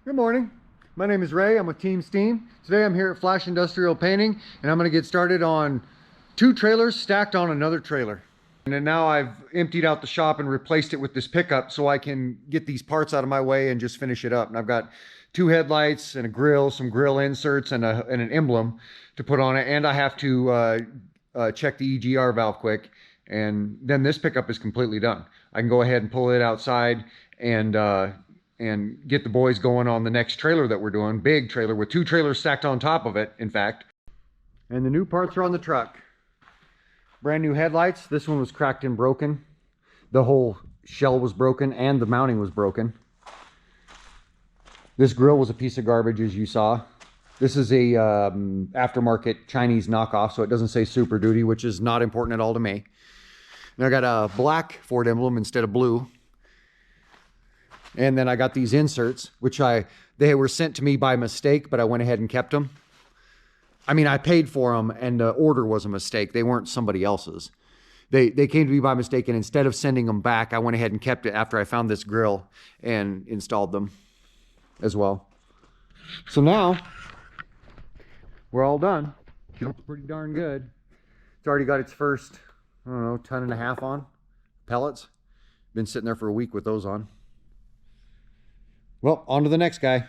Good morning. My name is Ray. I'm with Team S.t.e.a.m. Today I'm here at Flash Industrial Painting and I'm going to get started on 2 trailers stacked on another trailer. And then now I've emptied out the shop and replaced it with this pickup so I can get these parts out of my way and just finish it up. And I've got 2 headlights and a grill, some grill inserts and an emblem to put on it. And I have to check the EGR valve quick. And then this pickup is completely done. I can go ahead and pull it outside and get the boys going on the next trailer that we're doing. Big trailer with 2 trailers stacked on top of it, in fact. And the new parts are on the truck. Brand new headlights. This one was cracked and broken. The whole shell was broken and the mounting was broken. This grill was a piece of garbage, as you saw. This is a aftermarket Chinese knockoff, so it doesn't say Super Duty, which is not important at all to me. And I got a black Ford emblem instead of blue. And then I got these inserts, which they were sent to me by mistake, but I went ahead and kept them. I mean, I paid for them and the order was a mistake. They weren't somebody else's. They came to me by mistake, and instead of sending them back, I went ahead and kept it after I found this grill and installed them as well. So now we're all done. Looks pretty darn good. It's already got its first, I don't know, 1.5 tons on pellets. Been sitting there for a week with those on. Well, on to the next guy.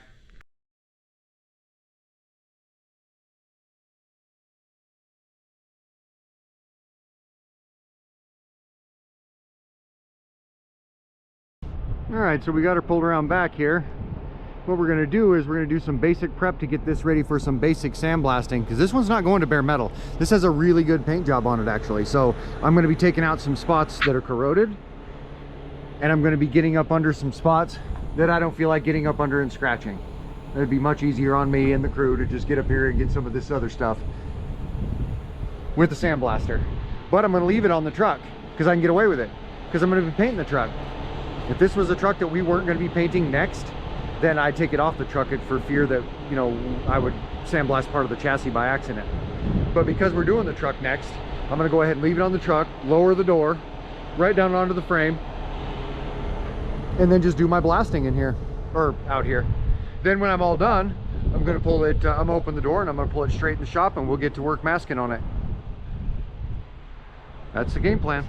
All right, so we got her pulled around back here. What we're gonna do is we're gonna do some basic prep to get this ready for some basic sandblasting, because this one's not going to bare metal. This has a really good paint job on it, actually. So I'm gonna be taking out some spots that are corroded, and I'm gonna be getting up under some spots that I don't feel like getting up under and scratching. It'd be much easier on me and the crew to just get up here and get some of this other stuff with the sandblaster. But I'm gonna leave it on the truck because I can get away with it, because I'm gonna be painting the truck. If this was a truck that we weren't gonna be painting next, then I'd take it off the truck for fear that, you know, I would sandblast part of the chassis by accident. But because we're doing the truck next, I'm gonna go ahead and leave it on the truck, lower the door, right down onto the frame, and then just do my blasting in here, or out here. Then when I'm all done, I'm gonna pull it, I'm gonna open the door and I'm gonna pull it straight in the shop and we'll get to work masking on it. That's the game plan.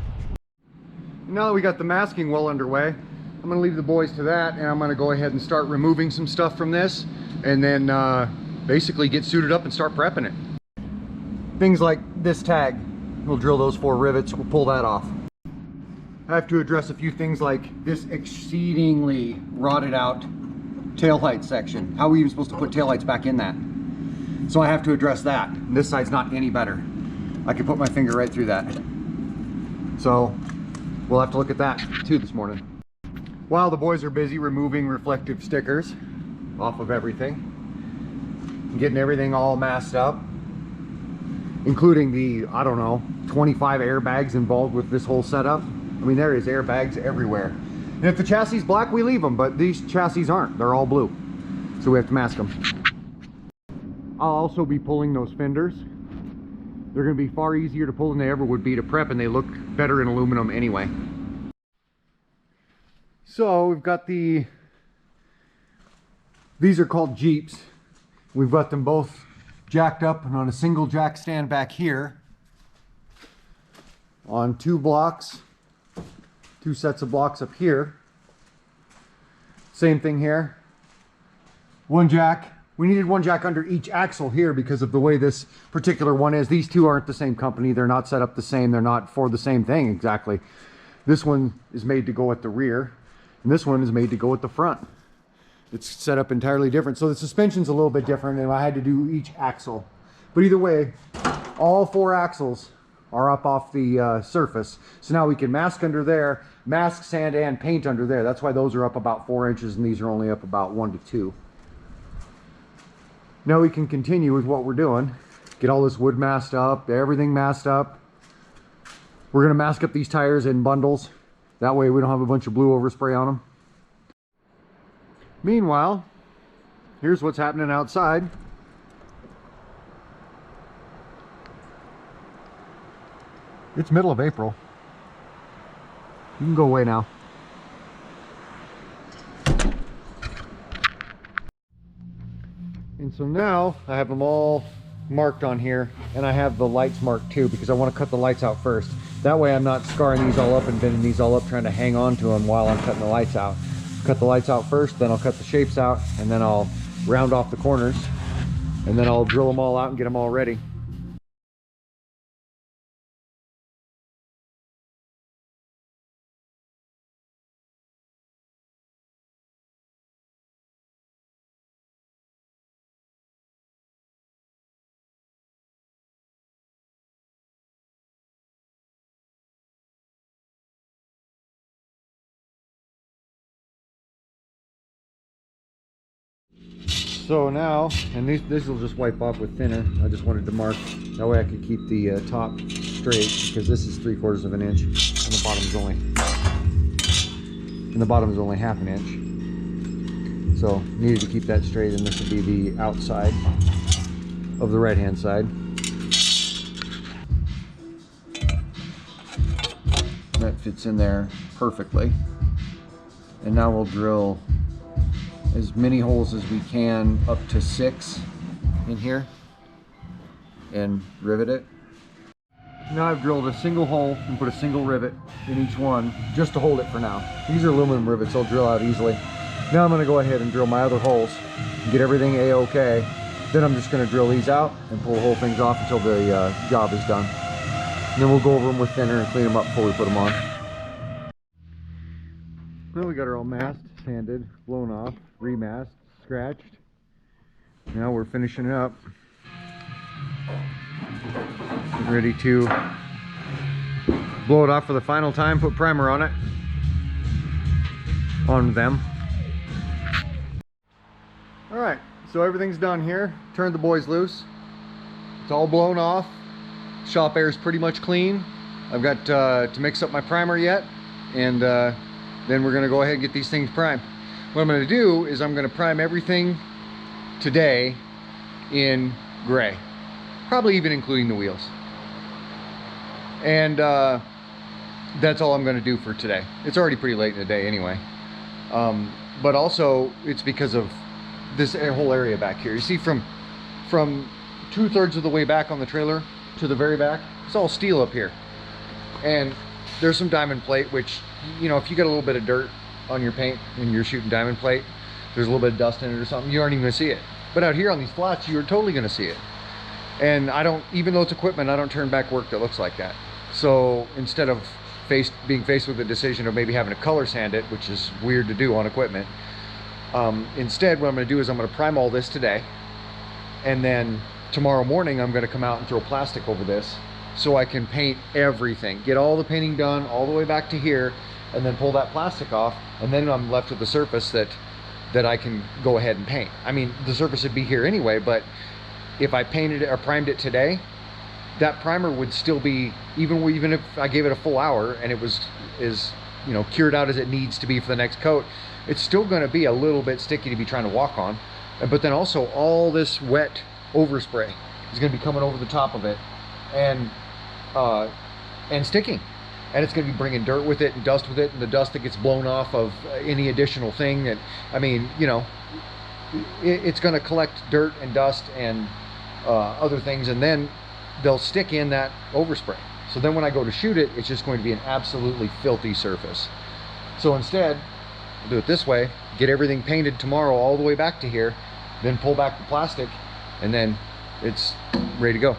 Now that we got the masking well underway, I'm gonna leave the boys to that and I'm gonna go ahead and start removing some stuff from this and then basically get suited up and start prepping it. Things like this tag, we'll drill those 4 rivets, we'll pull that off. I have to address a few things like this exceedingly rotted out taillight section. How are we even supposed to put taillights back in that? So I have to address that. This side's not any better. I can put my finger right through that. So we'll have to look at that too this morning. While the boys are busy removing reflective stickers off of everything, getting everything all masked up, including the, I don't know, 25 airbags involved with this whole setup. I mean, there is airbags everywhere. And if the chassis is black, we leave them, but these chassis aren't. They're all blue. So we have to mask them. I'll also be pulling those fenders. They're going to be far easier to pull than they ever would be to prep, and they look better in aluminum anyway. So we've got these are called Jeeps. We've got them both jacked up and on a single jack stand back here on 2 blocks. 2 sets of blocks up here. Same thing here. 1 jack. We needed 1 jack under each axle here because of the way this particular one is. These 2 aren't the same company. They're not set up the same. They're not for the same thing exactly. This one is made to go at the rear, and this one is made to go at the front. It's set up entirely different. So the suspension's a little bit different, and I had to do each axle. But either way, all 4 axles are up off the surface. So now we can mask under there, mask, sand, and paint under there. That's why those are up about 4 inches and these are only up about 1 to 2. Now we can continue with what we're doing. Get all this wood masked up, everything masked up. We're gonna mask up these tires in bundles. That way we don't have a bunch of blue overspray on them. Meanwhile, here's what's happening outside. It's middle of April. You can go away now. And so now I have them all marked on here, and I have the lights marked too because I want to cut the lights out first. That way I'm not scarring these all up and bending these all up trying to hang on to them while I'm cutting the lights out. Cut the lights out first, then I'll cut the shapes out, and then I'll round off the corners, and then I'll drill them all out and get them all ready. So now, and this will just wipe off with thinner. I just wanted to mark, that way I could keep the top straight, because this is 3/4 of an inch, and the bottom is only half an inch. So needed to keep that straight, and this will be the outside of the right hand side. That fits in there perfectly. And now we'll drill as many holes as we can, up to 6 in here, and rivet it. Now I've drilled a single hole and put a single rivet in each one just to hold it for now. These are aluminum rivets, they'll drill out easily. Now I'm going to go ahead and drill my other holes and get everything a-okay. Then I'm just going to drill these out and pull the whole things off until the job is done. And then we'll go over them with thinner and clean them up before we put them on. Now we got her all masked, sanded, blown off, remasked, scratched. Now we're finishing it up. Ready to blow it off for the final time, put primer on it, on them. Alright, so everything's done here. Turned the boys loose. It's all blown off. Shop air is pretty much clean. I've got to mix up my primer yet, and then we're going to go ahead and get these things primed. What I'm going to do is I'm going to prime everything today in gray, probably even including the wheels. And that's all I'm going to do for today. It's already pretty late in the day anyway. But also it's because of this whole area back here. You see, from 2/3 of the way back on the trailer to the very back, it's all steel up here. And there's some diamond plate, which, you know, if you get a little bit of dirt on your paint and you're shooting diamond plate, there's a little bit of dust in it or something, you aren't even going to see it. But out here on these flats, you're totally going to see it. And I don't, even though it's equipment, I don't turn back work that looks like that. So instead of being faced with the decision of maybe having to color sand it, which is weird to do on equipment, instead what I'm going to do is I'm going to prime all this today, and then tomorrow morning I'm going to come out and throw plastic over this so I can paint everything, get all the painting done all the way back to here, and then pull that plastic off, and then I'm left with the surface that I can go ahead and paint. I mean, the surface would be here anyway, but if I painted it or primed it today, that primer would still be, even if I gave it a full hour and it was you know, cured out as it needs to be for the next coat, it's still going to be a little bit sticky to be trying to walk on. But then also all this wet overspray is going to be coming over the top of it and sticking, and it's going to be bringing dirt with it and dust with it, and the dust that gets blown off of any additional thing that, I mean, you know, it's going to collect dirt and dust and other things, and then they'll stick in that overspray. So then when I go to shoot it, it's just going to be an absolutely filthy surface. So instead, I'll do it this way, get everything painted tomorrow all the way back to here, then pull back the plastic, and then it's ready to go.